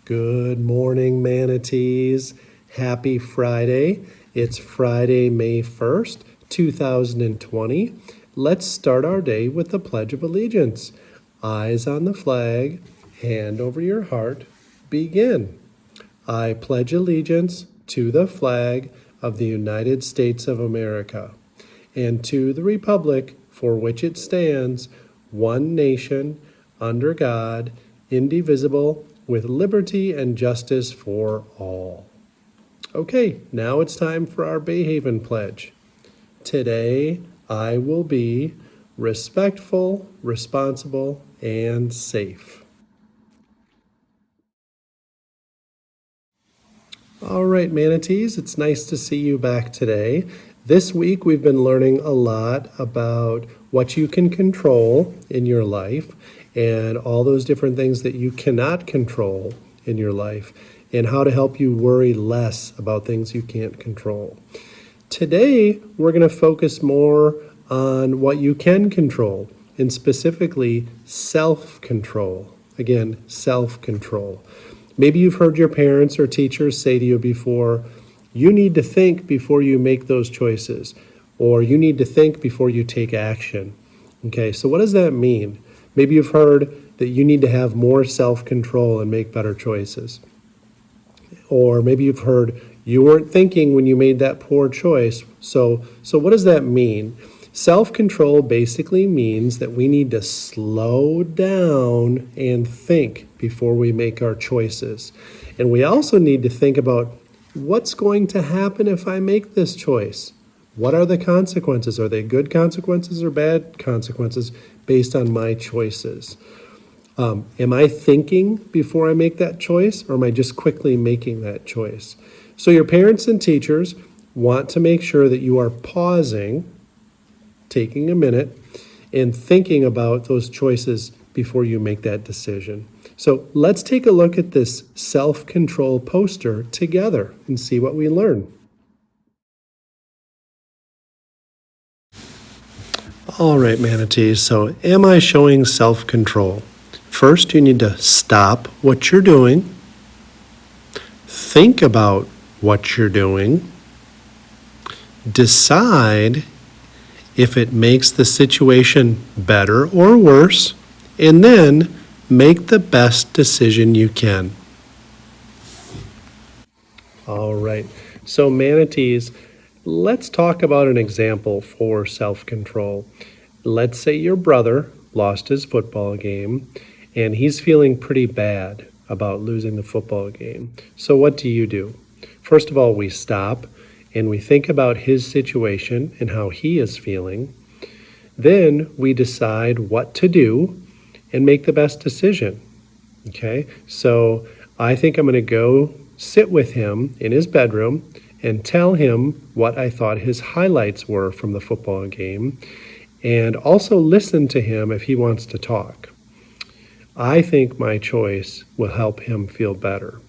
Good morning, manatees. Happy Friday. It's Friday, May 1st, 2020. Let's start our day with the Pledge of Allegiance. Eyes on the flag, hand over your heart. Begin. I pledge allegiance to the flag of the United States of America and to the republic for which it stands, one nation, under God, indivisible, with liberty and justice for all. Okay, now it's time for our Bayhaven Pledge. Today, I will be respectful, responsible, and safe. All right, manatees, it's nice to see you back today. This week, we've been learning a lot about what you can control in your life and all those different things that you cannot control in your life and how to help you worry less about things you can't control. Today, we're going to focus more on what you can control and specifically self-control. Again, self-control. Maybe you've heard your parents or teachers say to you before, you need to think before you make those choices, or you need to think before you take action. Okay, so what does that mean? Maybe you've heard that you need to have more self-control and make better choices. Or maybe you've heard you weren't thinking when you made that poor choice. So what does that mean? Self-control basically means that we need to slow down and think before we make our choices. And we also need to think about what's going to happen if I make this choice. What are the consequences? Are they good consequences or bad consequences based on my choices? Am I thinking before I make that choice, or am I just quickly making that choice? So your parents and teachers want to make sure that you are pausing, taking a minute, and thinking about those choices before you make that decision. So let's take a look at this self-control poster together and see what we learn. All right, manatees, so am I showing self-control? First, you need to stop what you're doing, think about what you're doing, decide if it makes the situation better or worse, and then make the best decision you can. All right, so manatees, let's talk about an example for self-control. Let's say your brother lost his football game and he's feeling pretty bad about losing the football game. So what do? First of all, we stop and we think about his situation and how he is feeling. Then we decide what to do and make the best decision. Okay, so I think I'm going to go sit with him in his bedroom and tell him what I thought his highlights were from the football game, and also listen to him if he wants to talk. I think my choice will help him feel better.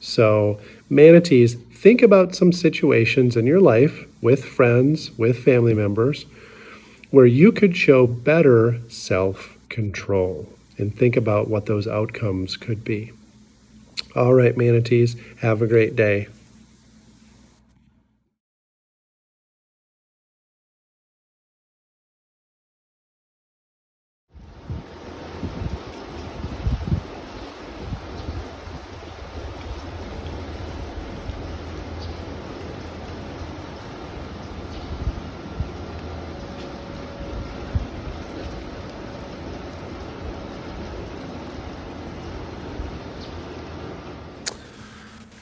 So, manatees, think about some situations in your life with friends, with family members, where you could show better self-control, and think about what those outcomes could be. All right, manatees, have a great day.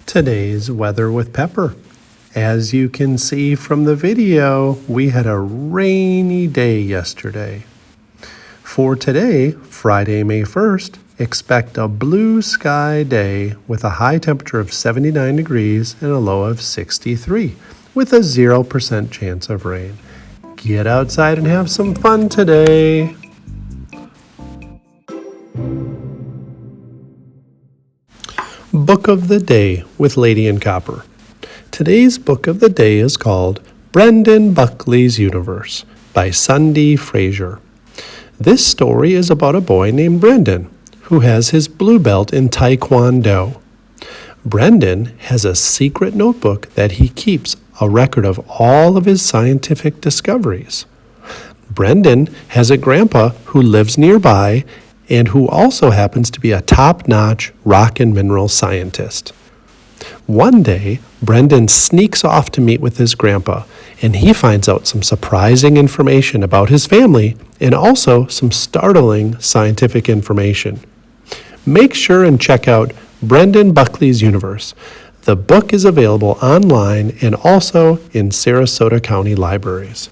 Today's weather with Pepper. As you can see from the video, we had a rainy day yesterday. For today, Friday, May 1st, expect a blue sky day with a high temperature of 79 degrees and a low of 63, with a 0% chance of rain. Get outside and have some fun today. Book of the Day with Lady in Copper. Today's book of the day is called Brendan Buckley's Universe by Sunday Frazier. This story is about a boy named Brendan who has his blue belt in Taekwondo. Brendan has a secret notebook that he keeps a record of all of his scientific discoveries. Brendan has a grandpa who lives nearby and who also happens to be a top-notch rock and mineral scientist. One day, Brendan sneaks off to meet with his grandpa, and he finds out some surprising information about his family and also some startling scientific information. Make sure and check out Brendan Buckley's Universe. The book is available online and also in Sarasota County libraries.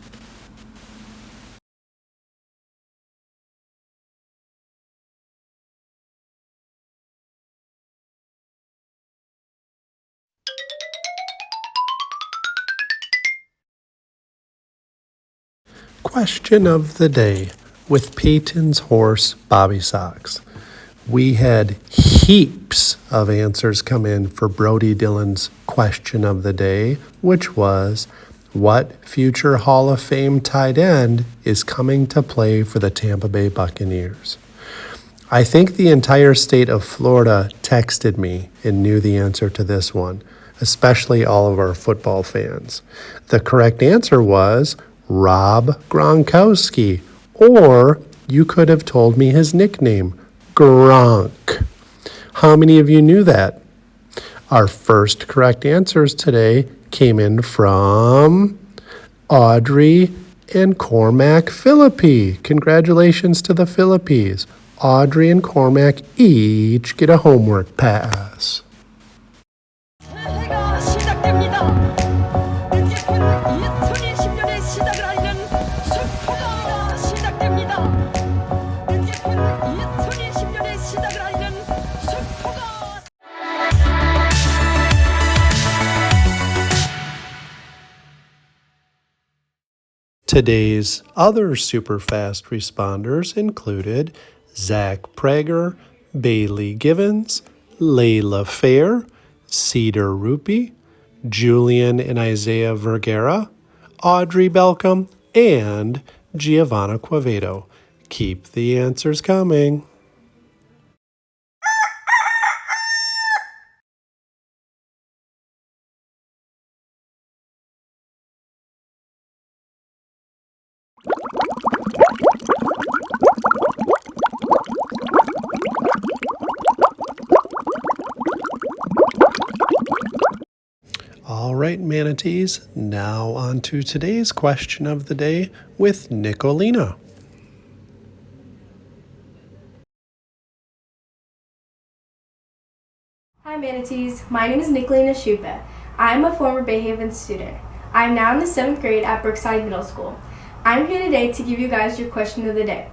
Question of the day with Peyton's horse, Bobby Sox. We had heaps of answers come in for Brody Dillon's question of the day, which was, what future Hall of Fame tight end is coming to play for the Tampa Bay Buccaneers? I think the entire state of Florida texted me and knew the answer to this one, especially all of our football fans. The correct answer was Rob Gronkowski, or you could have told me his nickname, Gronk. How many of you knew that? Our first correct answers today came in from Audrey and Cormac Philippi. Congratulations to the Philippines. Audrey and Cormac each get a homework pass. 새해가 시작됩니다. 뜻깊은 2020년의 시작을 알리는 축포가 시작됩니다. 뜻깊은 2020년의 시작을 알리는 축포가 Today's other super fast responders included Zach Prager, Bailey Givens, Layla Fair, Cedar Rupi, Julian and Isaiah Vergara, Audrey Belcom, and Giovanna Quevedo. Keep the answers coming. All right, manatees, now on to today's question of the day with Nicolina. Hi manatees, my name is Nicolina Schupa. I am a former Bayhaven student. I am now in the 7th grade at Brookside Middle School. I am here today to give you guys your question of the day.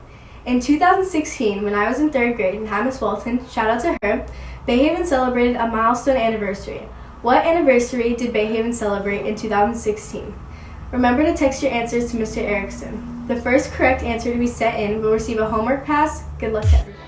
In 2016, when I was in 3rd grade in Miss Walton, shout out to her, Bayhaven celebrated a milestone anniversary. What anniversary did Bayhaven celebrate in 2016? Remember to text your answers to Mr. Erickson. The first correct answer to be sent in will receive a homework pass. Good luck to everyone.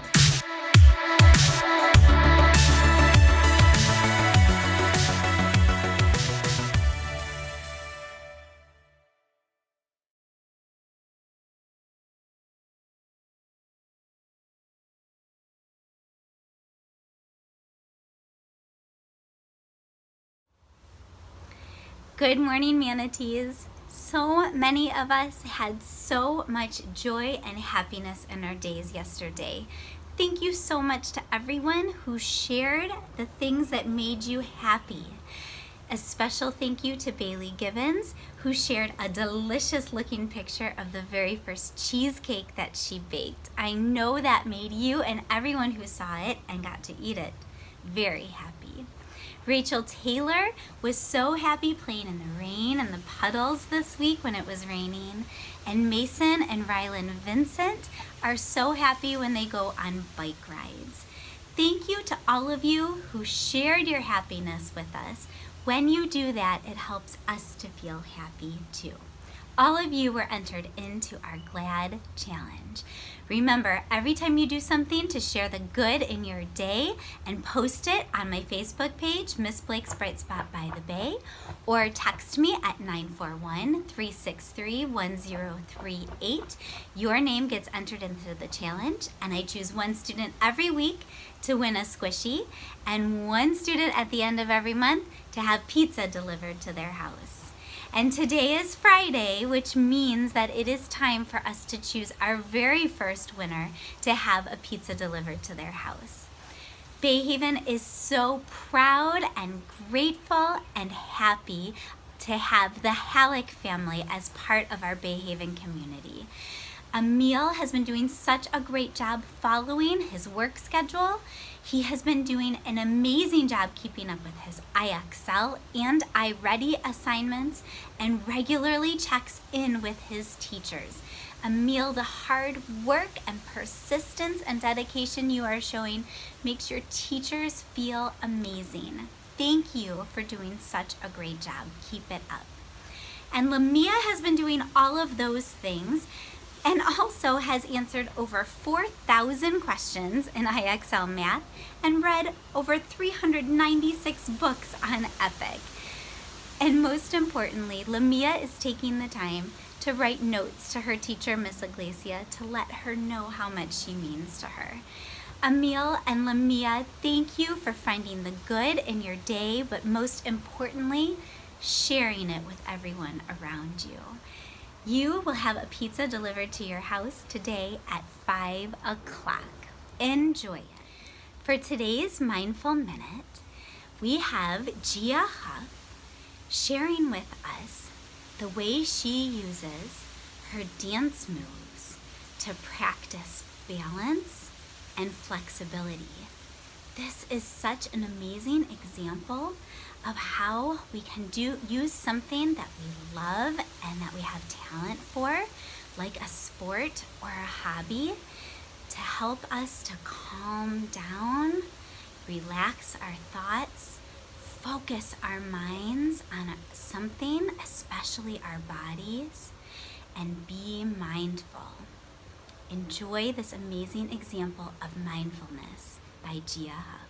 Good morning, manatees. So many of us had so much joy and happiness in our days yesterday. Thank you so much to everyone who shared the things that made you happy. A special thank you to Bailey Givens, who shared a delicious looking picture of the very first cheesecake that she baked. I know that made you and everyone who saw it and got to eat it very happy. Rachel Taylor was so happy playing in the rain and the puddles this week when it was raining. And Mason and Rylan Vincent are so happy when they go on bike rides. Thank you to all of you who shared your happiness with us. When you do that, it helps us to feel happy too. All of you were entered into our GLAD challenge. Remember, every time you do something, to share the good in your day and post it on my Facebook page, Miss Blake's Bright Spot by the Bay, or text me at 941-363-1038. Your name gets entered into the challenge, and I choose one student every week to win a squishy, and one student at the end of every month to have pizza delivered to their house. And today is Friday, which means that it is time for us to choose our very first winner to have a pizza delivered to their house. Bayhaven is so proud and grateful and happy to have the Halleck family as part of our Bayhaven community. Emil has been doing such a great job following his work schedule. He has been doing an amazing job keeping up with his IXL and iReady assignments and regularly checks in with his teachers. Emil, the hard work and persistence and dedication you are showing makes your teachers feel amazing. Thank you for doing such a great job. Keep it up. And Lamia has been doing all of those things and also has answered over 4,000 questions in IXL Math and read over 396 books on EPIC. And most importantly, Lamia is taking the time to write notes to her teacher, Miss Iglesia, to let her know how much she means to her. Emil and Lamia, thank you for finding the good in your day, but most importantly, sharing it with everyone around you. You will have a pizza delivered to your house today at 5 o'clock. Enjoy it. For today's Mindful Minute, we have Gia Huff sharing with us the way she uses her dance moves to practice balance and flexibility. This is such an amazing example of how we can use something that we love and that we have talent for, like a sport or a hobby, to help us to calm down, relax our thoughts, focus our minds on something, especially our bodies, and be mindful. Enjoy this amazing example of mindfulness by Gia Huff.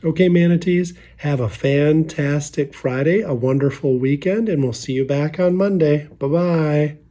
Okay, manatees, have a fantastic Friday, a wonderful weekend, and we'll see you back on Monday. Bye-bye.